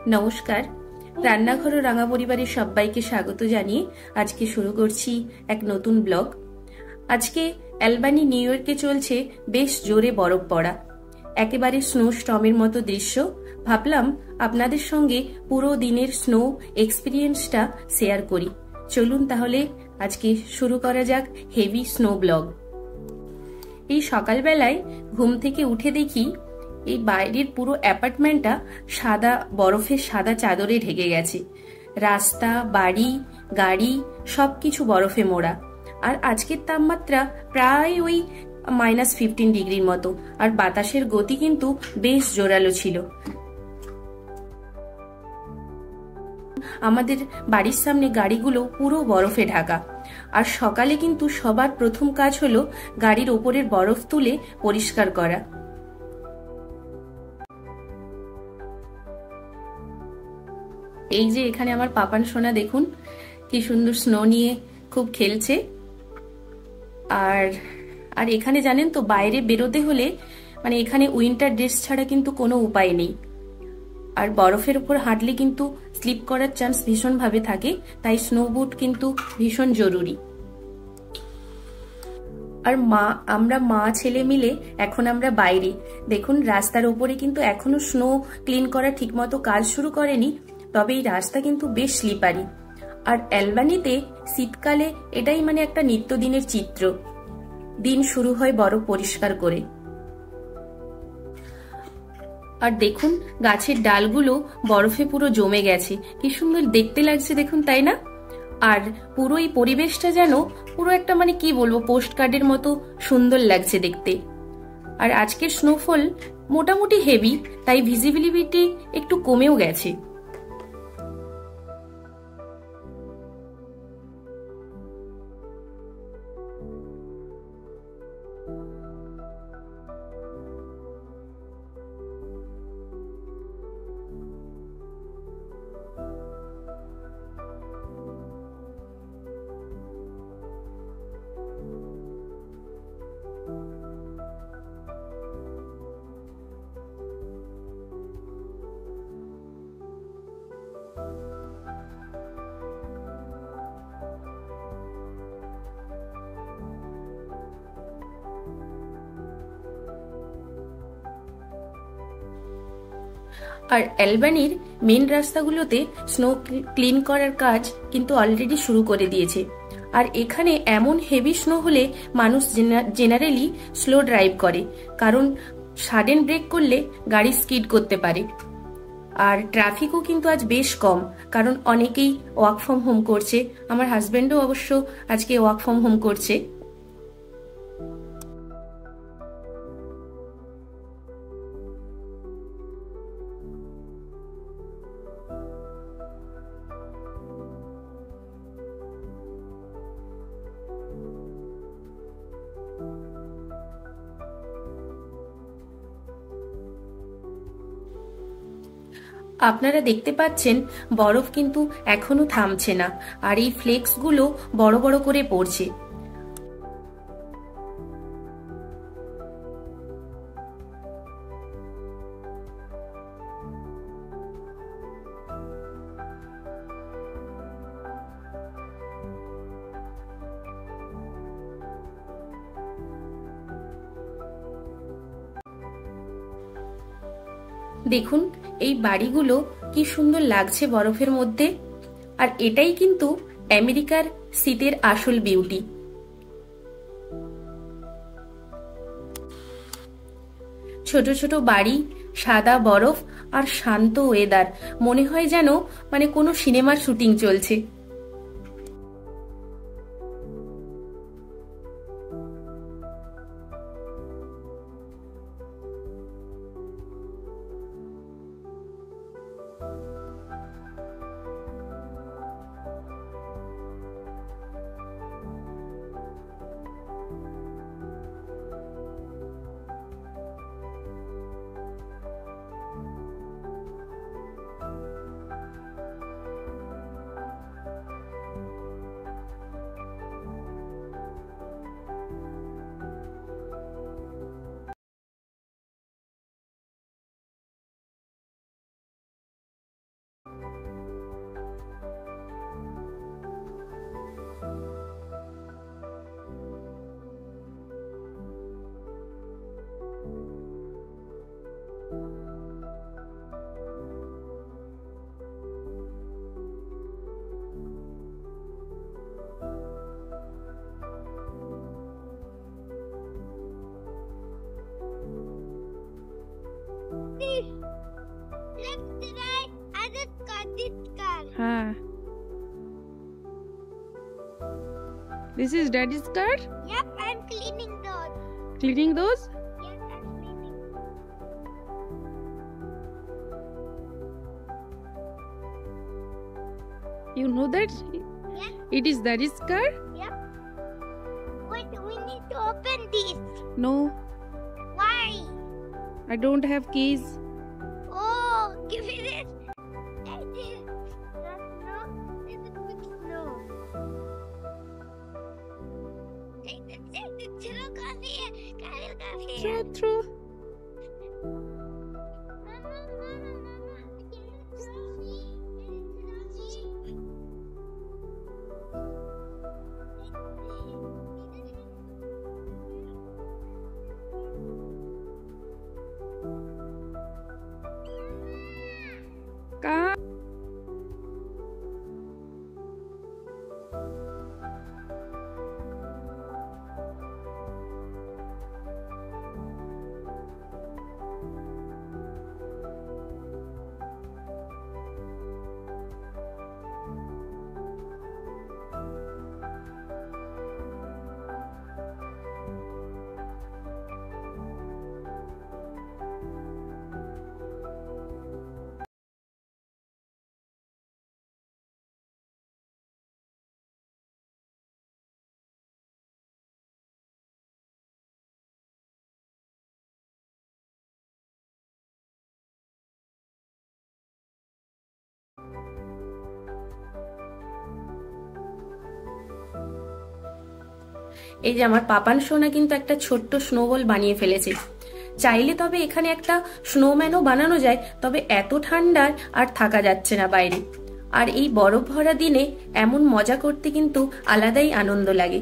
নমস্কার, রান্নাঘর ও রাঙা পরিবারের সবাইকে স্বাগত জানিয়ে আজকে শুরু করছি এক নতুন ব্লগ। আজকে অ্যালবানি নিউ ইয়র্কে চলছে বেশ জোরে বরফ পড়া, একেবারে স্নো স্টর্মের মতো দৃশ্য। ভাবলাম আপনাদের সঙ্গে পুরো দিনের স্নো এক্সপিরিয়েন্সটা শেয়ার করি। চলুন তাহলে আজকে শুরু করা যাক হেভি স্নো ব্লগ। এই সকালবেলায় ঘুম থেকে উঠে দেখি এই বাইরের পুরো অ্যাপার্টমেন্টটা সাদা বরফের সাদা চাদরে ঢেকে গেছে। রাস্তা, বাড়ি, গাড়ি সবকিছু বরফে মোড়া। আর আজকের তাপমাত্রা প্রায় ওই -15 ডিগ্রির মতো, আর বাতাসের গতি কিন্তু বেশ জোরালো ছিল। আমাদের বাড়ির সামনে গাড়িগুলো পুরো বরফে ঢাকা। আর সকালে কিন্তু সবার প্রথম কাজ হলো গাড়ির ওপরের বরফ তুলে পরিষ্কার করা। এই যে এখানে আমার পাপান সোনা দেখুন কি সুন্দর স্নো নিয়ে খুব খেলছে। আর আর এখানে জানেন তো, বাইরে বেরোতে হলে এখানে উইন্টার ড্রেস ছাড়া কিন্তু কোনো উপায় নেই। আর বরফের উপর হাঁটলে কিন্তু স্লিপ করার চান্স ভীষণ ভাবে থাকে, তাই স্নো বুট কিন্তু ভীষণ জরুরি। আর আমরা মা ছেলে মিলে এখন আমরা বাইরে দেখুন, রাস্তার ওপরে কিন্তু এখনো স্নো ক্লিন করা ঠিকমতো কাজ শুরু করেনি, তবে এই রাস্তা কিন্তু বেশ স্লিপারি। আর অ্যালবানিতে শীতকালে এটাই একটা নিত্যদিনের চিত্র। দিন শুরু হয় বরফ পরিষ্কার করে। আর দেখুন গাছের ডালগুলো বরফে পুরো জমে গেছে, কি সুন্দর দেখতে লাগছে দেখুন, তাই না? আর পুরো এই পরিবেশটা যেন পুরো একটা কি বলবো, পোস্ট কার্ডের মতো সুন্দর লাগছে দেখতে। আর আজকের স্নোফল মোটামুটি হেভি, তাই ভিজিবিলিটি একটু কমেও গেছে। আর অ্যালবানির মেন রাস্তাগুলোতে স্নো ক্লিন করার কাজ কিন্তু অলরেডি শুরু করে দিয়েছে। আর এখানে এমন হেভি স্নো হলে মানুষ জেনারেলি স্লো ড্রাইভ করে, কারণ সাডেন ব্রেক করলে গাড়ি স্কিড করতে পারে। আর ট্রাফিকও কিন্তু আজ বেশ কম, কারণ অনেকেই ওয়ার্ক ফ্রম হোম করছে। আমার হাজবেন্ডও অবশ্য আজকে ওয়ার্ক ফ্রম হোম করছে। আপনারা দেখতে পাচ্ছেন বরফ কিন্তু এখনো থামছে না, আর এই ফ্লেক্সগুলো বড় বড় করে পড়ছে। দেখুন এই বাড়িগুলো কি সুন্দর লাগছে বরফের মধ্যে। আর এটাই কিন্তু আমেরিকার শীতের আসল বিউটি। ছোট ছোট বাড়ি, সাদা বরফ আর শান্ত ওয়েদার, মনে হয় যেন কোনো সিনেমার শুটিং চলছে। Huh. This is daddy's car? Yep, I'm cleaning those. Cleaning those? Yes, I'm cleaning. You know that? Yes, It is daddy's car? yep. Wait, we need to open this. No, Why? I don't have keys. Oh, give me this. That's snow. There's a big snow. Take the chilo coffee. Throw, throw. Mama, get a trophy. Car. এই যে আমার পাপান সোনা কিন্তু একটা ছোট্ট snowball বানিয়ে ফেলেছে। চাইলে তবে এখানে একটা স্নোম্যানও বানানো যায়, তবে এত ঠান্ডার আর থাকা যাচ্ছে না বাইরে। আর এই বরফ ভরা দিনে এমন মজা করতে কিন্তু আলাদাই আনন্দ লাগে।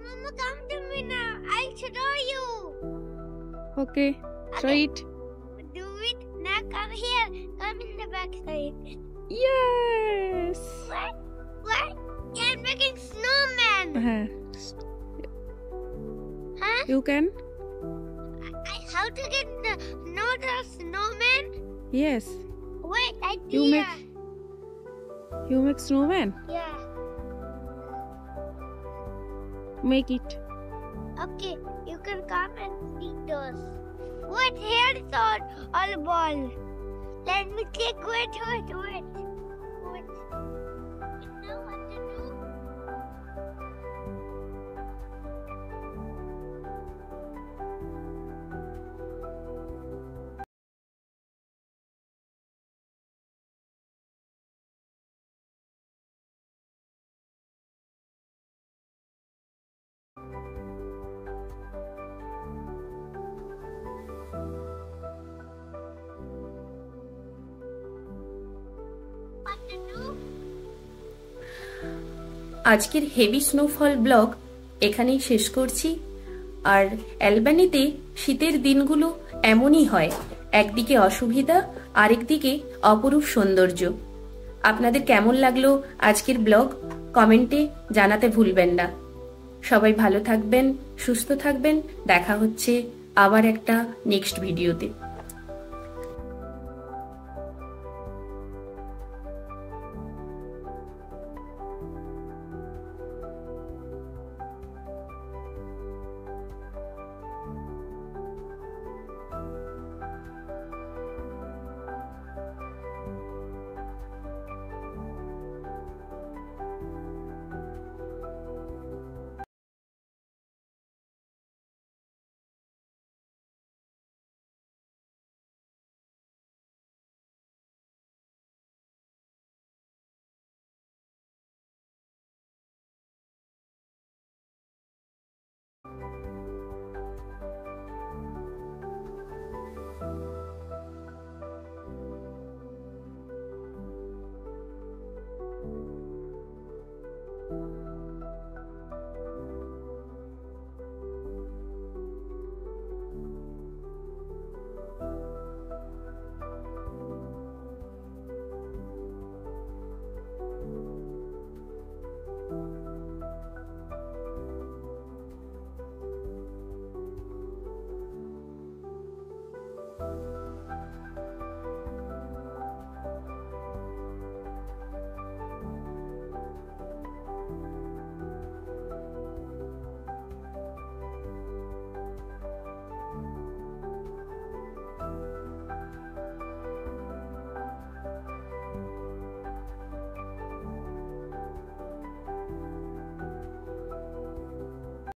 Mama, come to me now. I'll show you. Okay, try it. Do it. Now come here. Come in the back side. Yes. What? What? You're making snowman. Huh? You can? How to get the note of snowman? Yes. Wait, You idea. make snowman. Yeah. Make it. Okay, you can come and see those. Wait, here's all ball. Let me take. Wait. Wait. Now what to do? What to do? আজকের heavy snowfall blog এখানেই শেষ করছি। আর অ্যালবানিতে শীতের দিনগুলো এমনই হয়, একদিকে অসুবিধা আরেকদিকে অপরূপ সৌন্দর্য। আপনাদের কেমন লাগলো আজকের ব্লগ কমেন্টে জানাতে ভুলবেন না। সবাই ভালো থাকবেন, সুস্থ থাকবেন। দেখা হচ্ছে আবার একটা নেক্সট ভিডিওতে।